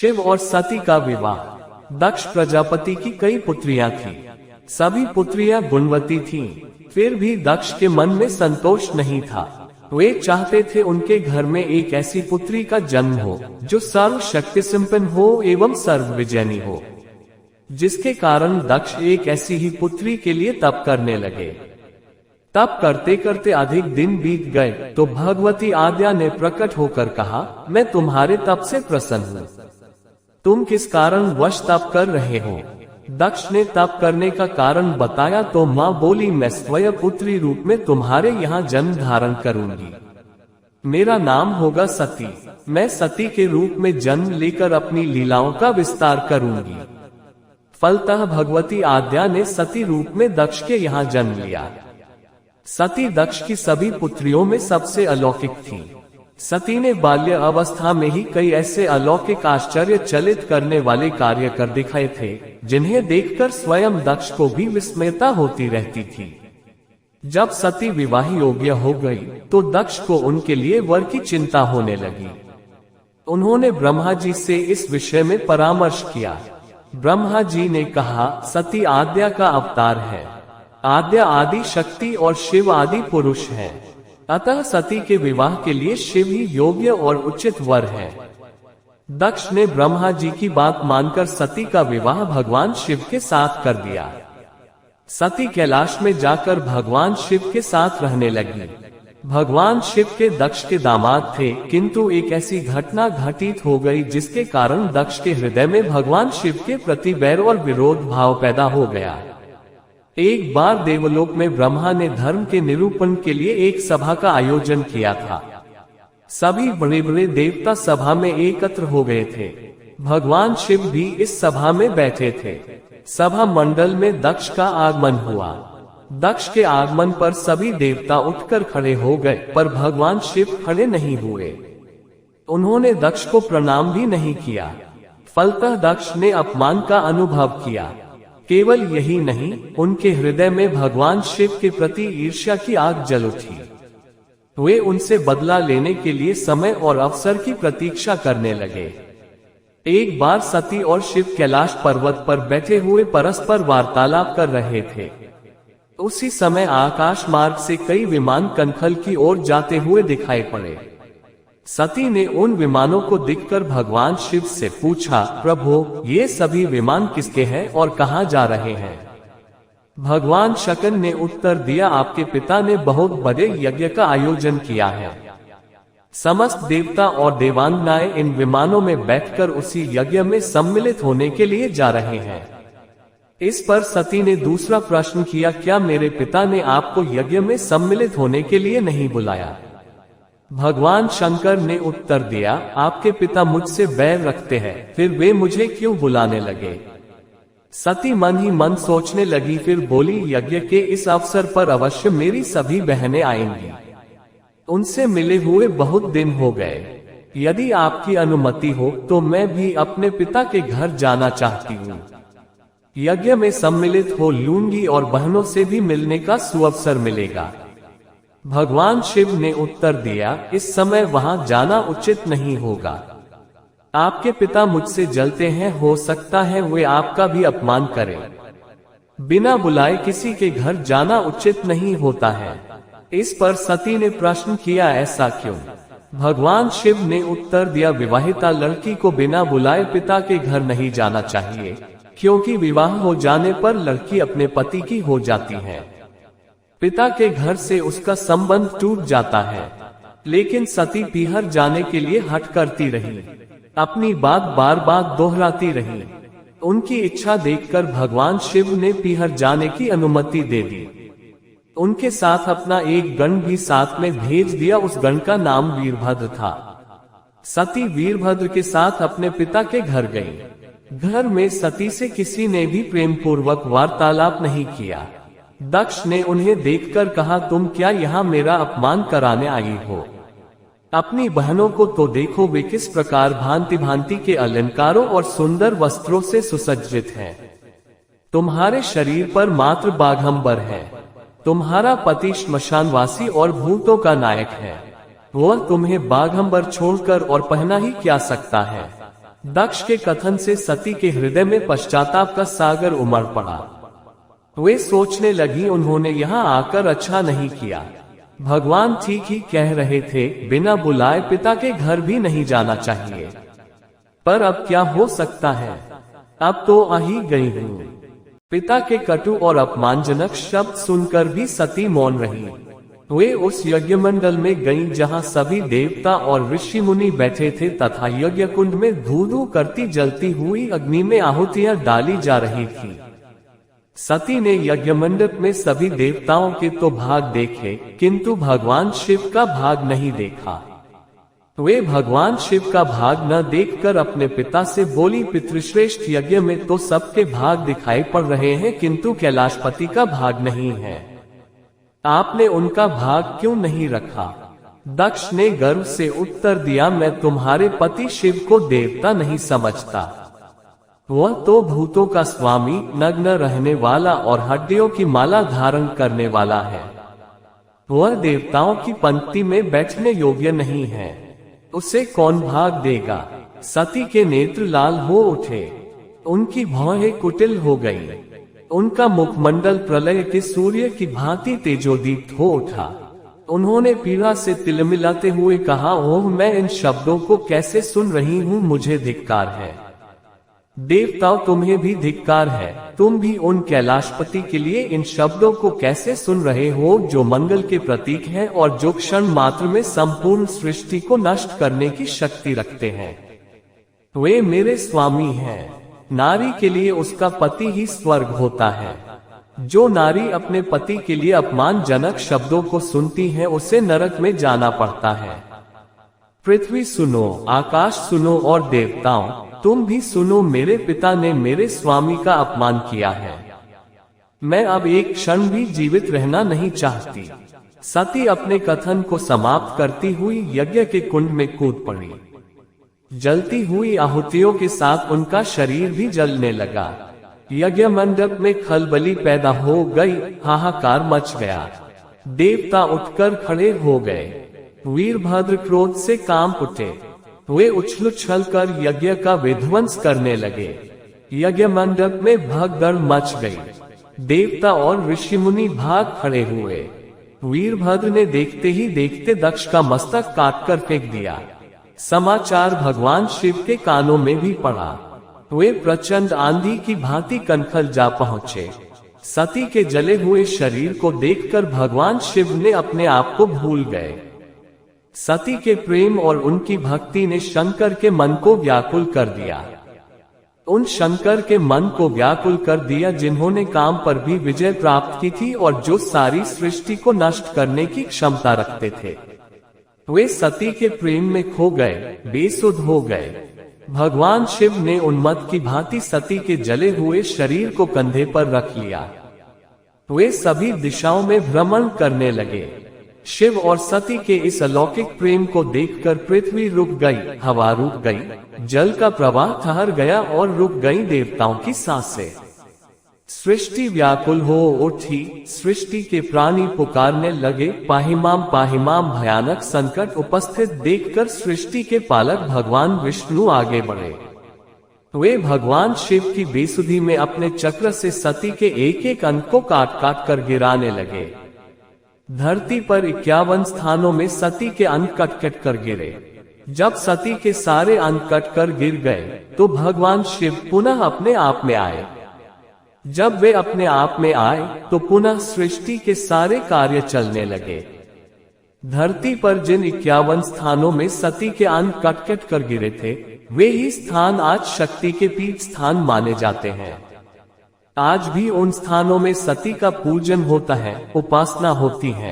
शिव और सती का विवाह। दक्ष प्रजापति की कई पुत्रियां थीं। सभी पुत्रियां गुणवती थीं। फिर भी दक्ष के मन में संतोष नहीं था। वे चाहते थे उनके घर में एक ऐसी पुत्री का जन्म हो जो सर्वशक्ति संपन्न हो एवं सर्वविजयनी हो, जिसके कारण दक्ष एक ऐसी ही पुत्री के लिए तप करने लगे। तप करते करते अधिक दिन बीत गए तो भगवती आद्या ने प्रकट होकर कहा, मैं तुम्हारे तप से प्रसन्न हूँ। तुम किस कारण वश तप कर रहे हो? दक्ष ने तप करने का कारण बताया तो माँ बोली, मैं स्वयं पुत्री रूप में तुम्हारे यहाँ जन्म धारण करूंगी। मेरा नाम होगा सती। मैं सती के रूप में जन्म लेकर अपनी लीलाओं का विस्तार करूंगी। फलतः भगवती आद्या ने सती रूप में दक्ष के यहाँ जन्म लिया। सती दक्ष की सभी पुत्रियों में सबसे अलौकिक थी। सती ने बाल्य अवस्था में ही कई ऐसे अलौकिक आश्चर्य चलित करने वाले कार्य कर दिखाए थे, जिन्हें देखकर स्वयं दक्ष को भी विस्मयता होती रहती थी। जब सती विवाह योग्य हो गई तो दक्ष को उनके लिए वर की चिंता होने लगी। उन्होंने ब्रह्मा जी से इस विषय में परामर्श किया। ब्रह्मा जी ने कहा, सती आद्या का अवतार है। आद्या आदि शक्ति और शिव आदि पुरुष है। अतः सती के विवाह के लिए शिव ही योग्य और उचित वर है। दक्ष ने ब्रह्मा जी की बात मानकर सती का विवाह भगवान शिव के साथ कर दिया। सती कैलाश में जाकर भगवान शिव के साथ रहने लगी। भगवान शिव के दक्ष के दामाद थे, किंतु एक ऐसी घटना घटित हो गई जिसके कारण दक्ष के हृदय में भगवान शिव के प्रति बैर और विरोध भाव पैदा हो गया। एक बार देवलोक में ब्रह्मा ने धर्म के निरूपण के लिए एक सभा का आयोजन किया था। सभी बड़े बड़े देवता सभा में एकत्र हो गए थे। भगवान शिव भी इस सभा में बैठे थे। सभा मंडल में दक्ष का आगमन हुआ। दक्ष के आगमन पर सभी देवता उठकर खड़े हो गए, पर भगवान शिव खड़े नहीं हुए। उन्होंने दक्ष को प्रणाम भी नहीं किया। फलतः दक्ष ने अपमान का अनुभव किया। केवल यही नहीं, उनके हृदय में भगवान शिव के प्रति ईर्ष्या की आग जल उठी। वे उनसे बदला लेने के लिए समय और अवसर की प्रतीक्षा करने लगे। एक बार सती और शिव कैलाश पर्वत पर बैठे हुए परस्पर वार्तालाप कर रहे थे। उसी समय आकाश मार्ग से कई विमान कनखल की ओर जाते हुए दिखाई पड़े। सती ने उन विमानों को देखकर भगवान शिव से पूछा, प्रभु, ये सभी विमान किसके हैं और कहाँ जा रहे हैं? भगवान शक्र ने उत्तर दिया, आपके पिता ने बहुत बड़े यज्ञ का आयोजन किया है। समस्त देवता और देवांगनाएं इन विमानों में बैठकर उसी यज्ञ में सम्मिलित होने के लिए जा रहे हैं। इस पर सती ने दूसरा प्रश्न किया, क्या मेरे पिता ने आपको यज्ञ में सम्मिलित होने के लिए नहीं बुलाया? भगवान शंकर ने उत्तर दिया, आपके पिता मुझसे बैर रखते हैं, फिर वे मुझे क्यों बुलाने लगे? सती मन ही मन सोचने लगी, फिर बोली, यज्ञ के इस अवसर पर अवश्य मेरी सभी बहनें आएंगी। उनसे मिले हुए बहुत दिन हो गए। यदि आपकी अनुमति हो तो मैं भी अपने पिता के घर जाना चाहती हूँ। यज्ञ में सम्मिलित हो लूंगी और बहनों से भी मिलने का सुअवसर मिलेगा। भगवान शिव ने उत्तर दिया, इस समय वहां जाना उचित नहीं होगा। आपके पिता मुझसे जलते हैं, हो सकता है वे आपका भी अपमान करें। बिना बुलाए किसी के घर जाना उचित नहीं होता है। इस पर सती ने प्रश्न किया, ऐसा क्यों? भगवान शिव ने उत्तर दिया, विवाहिता लड़की को बिना बुलाए पिता के घर नहीं जाना चाहिए, क्योंकि विवाह हो जाने पर लड़की अपने पति की हो जाती है। पिता के घर से उसका संबंध टूट जाता है। लेकिन सती पीहर जाने के लिए हठ करती रही, अपनी बात बार बार दोहराती रही। उनकी इच्छा देखकर भगवान शिव ने पीहर जाने की अनुमति दे दी। उनके साथ अपना एक गण भी साथ में भेज दिया। उस गण का नाम वीरभद्र था। सती वीरभद्र के साथ अपने पिता के घर गई। घर में सती से किसी ने भी प्रेम पूर्वक वार्तालाप नहीं किया। दक्ष ने उन्हें देखकर कहा, तुम क्या यहाँ मेरा अपमान कराने आई हो? अपनी बहनों को तो देखो, वे किस प्रकार भांति भांति के अलंकारों और सुंदर वस्त्रों से सुसज्जित हैं। तुम्हारे शरीर पर मात्र बाघंबर है। तुम्हारा पति श्मशानवासी और भूतों का नायक है। वह तुम्हें बाघंबर छोड़कर और पहना ही क्या सकता है? दक्ष के कथन से सती के हृदय में पश्चाताप का सागर उमड़ पड़ा। वे सोचने लगी, उन्होंने यहाँ आकर अच्छा नहीं किया। भगवान ठीक ही कह रहे थे, बिना बुलाए पिता के घर भी नहीं जाना चाहिए। पर अब क्या हो सकता है, अब तो आ ही गई हूँ। पिता के कटु और अपमानजनक शब्द सुनकर भी सती मौन रही। वे उस यज्ञ मंडल में गईं जहाँ सभी देवता और ऋषि मुनि बैठे थे तथा यज्ञ कुंड में धू धू करती जलती हुई अग्नि में आहुतियां डाली जा रही थी। सती ने यज्ञ मंडप में सभी देवताओं के तो भाग देखे, किंतु भगवान शिव का भाग नहीं देखा। वे भगवान शिव का भाग न देखकर अपने पिता से बोली, पितृश्रेष्ठ यज्ञ में तो सबके भाग दिखाई पड़ रहे हैं, किंतु कैलाशपति का भाग नहीं है। आपने उनका भाग क्यों नहीं रखा? दक्ष ने गर्व से उत्तर दिया, मैं तुम्हारे पति शिव को देवता नहीं समझता। वह तो भूतों का स्वामी, नग्न रहने वाला और हड्डियों की माला धारण करने वाला है। वह देवताओं की पंक्ति में बैठने योग्य नहीं है। उसे कौन भाग देगा? सती के नेत्र लाल हो उठे, उनकी भौहें कुटिल हो गईं। उनका मुखमंडल प्रलय के सूर्य की भांति तेजोदीप्त हो उठा। उन्होंने पीड़ा से तिलमिलाते हुए कहा, ओह, मैं इन शब्दों को कैसे सुन रही हूँ, मुझे धिक्कार है। देवताओं, तुम्हें भी धिक्कार है। तुम भी उन कैलाशपति के लिए इन शब्दों को कैसे सुन रहे हो, जो मंगल के प्रतीक हैं और जो क्षण मात्र में संपूर्ण सृष्टि को नष्ट करने की शक्ति रखते हैं। वे मेरे स्वामी हैं। नारी के लिए उसका पति ही स्वर्ग होता है। जो नारी अपने पति के लिए अपमानजनक शब्दों को सुनती है, उसे नरक में जाना पड़ता है। पृथ्वी सुनो, आकाश सुनो और देवताओं, तुम भी सुनो, मेरे पिता ने मेरे स्वामी का अपमान किया है। मैं अब एक क्षण भी जीवित रहना नहीं चाहती। सती अपने कथन को समाप्त करती हुई यज्ञ के कुंड में कूद पड़ी। जलती हुई आहुतियों के साथ उनका शरीर भी जलने लगा। यज्ञ मंडप में खलबली पैदा हो गई, हाहाकार मच गया। देवता उठकर खड़े हो गए। वीरभद्र क्रोध से कांप उठे। वे उछल उछल कर यज्ञ का विध्वंस करने लगे। यज्ञ मंडप में भगदड़ मच गई। देवता और ऋषि मुनि भाग खड़े हुए। वीरभद्र ने देखते ही देखते दक्ष का मस्तक काटकर फेंक दिया। समाचार भगवान शिव के कानों में भी पड़ा। वे प्रचंड आंधी की भांति कनखल जा पहुंचे। सती के जले हुए शरीर को देखकर भगवान शिव ने अपने आप को भूल गए। सती के प्रेम और उनकी भक्ति ने शंकर के मन को व्याकुल कर दिया। उन शंकर के मन को व्याकुल कर दिया जिन्होंने काम पर भी विजय प्राप्त की थी और जो सारी सृष्टि को नष्ट करने की क्षमता रखते थे। वे सती के प्रेम में खो गए, बेसुध हो गए। भगवान शिव ने उन्मत्त की भांति सती के जले हुए शरीर को कंधे पर रख लिया। वे सभी दिशाओं में भ्रमण करने लगे। शिव और सती के इस अलौकिक प्रेम को देखकर पृथ्वी रुक गई, हवा रुक गई, जल का प्रवाह ठहर गया और रुक गई देवताओं की सांसें। सृष्टि व्याकुल हो उठी। सृष्टि के प्राणी पुकारने लगे, पाहिमाम पाहिमाम। भयानक संकट उपस्थित देखकर सृष्टि के पालक भगवान विष्णु आगे बढ़े। वे भगवान शिव की बेसुधी में अपने चक्र से सती के एक एक अंग को काट काट कर गिराने लगे। धरती पर 51 स्थानों में सती के अंग कट कट कर गिरे। जब सती के सारे अंग कट कर गिर गए तो भगवान शिव पुनः अपने आप में आए। जब वे अपने आप में आए तो पुनः सृष्टि के सारे कार्य चलने लगे। धरती पर जिन 51 स्थानों में सती के अंग कट कट कर गिरे थे, वे ही स्थान आज शक्ति के पीठ स्थान माने जाते हैं। आज भी उन स्थानों में सती का पूजन होता है, उपासना होती है।